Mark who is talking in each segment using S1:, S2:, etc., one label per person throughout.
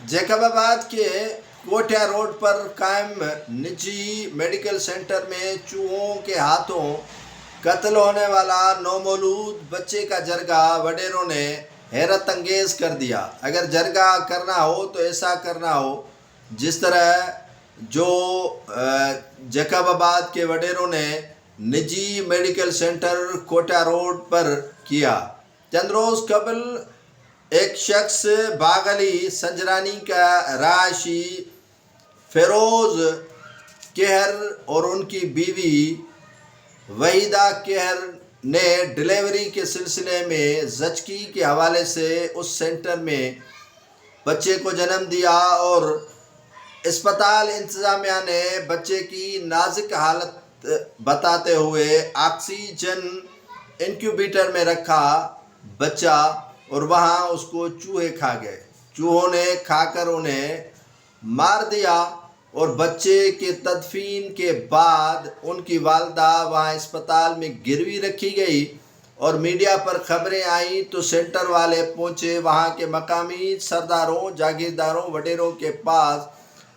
S1: जैकबाबाद के कोठिया रोड पर कायम निजी मेडिकल सेंटर में चूहों के हाथों कत्ल होने वाला नौमौलूद बच्चे का जरगा वडेरों ने हैरत अंगेज कर दिया। अगर जरगा करना हो तो ऐसा करना हो जिस तरह जो जैकबाबाद के वडेरों ने निजी मेडिकल सेंटर कोठिया रोड पर किया। चंद रोज कबल एक शख्स बागली संजरानी का राशि फेरोज कहर और उनकी बीवी वहीदा कहर ने डिलीवरी के सिलसिले में जचकी के हवाले से उस सेंटर में बच्चे को जन्म दिया और अस्पताल इंतज़ामिया ने बच्चे की नाजुक हालत बताते हुए ऑक्सीजन इंक्यूबेटर में रखा बच्चा और वहाँ उसको चूहे खा गए। चूहों ने खाकर उन्हें मार दिया और बच्चे के तदफीन के बाद उनकी वालदा वहाँ अस्पताल में गिरवी रखी गई और मीडिया पर खबरें आईं तो सेंटर वाले पहुँचे वहाँ के मकामी सरदारों जागीरदारों वडेरों के पास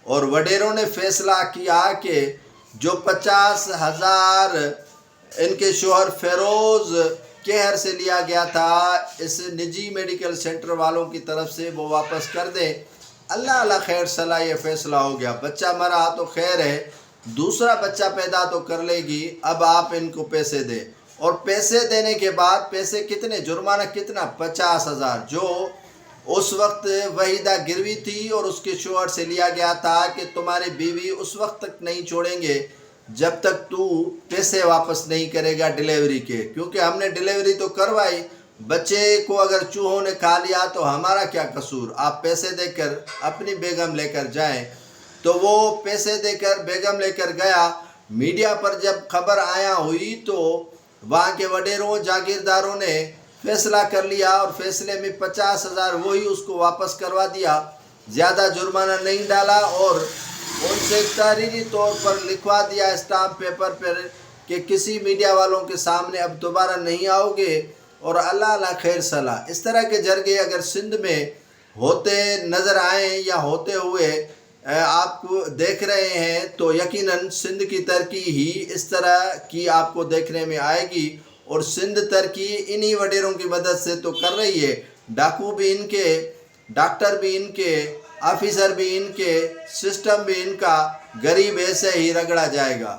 S1: और वडेरों ने फैसला किया कि जो 50,000 इनके शोहर फेरोज कहर से लिया गया था इस निजी मेडिकल सेंटर वालों की तरफ से वो वापस कर दें। अल्लाह अल्लाह खैर सलाह ये फैसला हो गया। बच्चा मरा तो खैर है, दूसरा बच्चा पैदा तो कर लेगी, अब आप इनको पैसे दें। और पैसे देने के बाद पैसे कितने, जुर्माना कितना, 50,000 जो उस वक्त वहीदा गिरवी थी और उसके शोहर से लिया गया था कि तुम्हारी बीवी उस वक्त तक नहीं छोड़ेंगे जब तक तू पैसे वापस नहीं करेगा डिलीवरी के, क्योंकि हमने डिलीवरी तो करवाई, बच्चे को अगर चूहों ने खा लिया तो हमारा क्या कसूर, आप पैसे देकर अपनी बेगम लेकर जाएं। तो वो पैसे देकर बेगम लेकर गया। मीडिया पर जब खबर आया हुई तो वहाँ के वडेरों जागीरदारों ने फैसला कर लिया और फैसले में 50,000 वही उसको वापस करवा दिया, ज़्यादा जुर्माना नहीं डाला और उनसे तहरीरी तौर पर लिखवा दिया स्टाम्प पेपर पर कि किसी मीडिया वालों के सामने अब दोबारा नहीं आओगे और अल्लाह अल्लाह खैर सलाह। इस तरह के जरगे अगर सिंध में होते नज़र आए या होते हुए आपको देख रहे हैं तो यकीनन सिंध की तरक्की ही इस तरह की आपको देखने में आएगी। और सिंध तरक्की इन्हीं वडेरों की मदद से तो कर रही है। डाकू भी इनके, डॉक्टर भी इनके, ऑफिसर भी इनके, सिस्टम भी इनका, गरीब ऐसे ही रगड़ा जाएगा।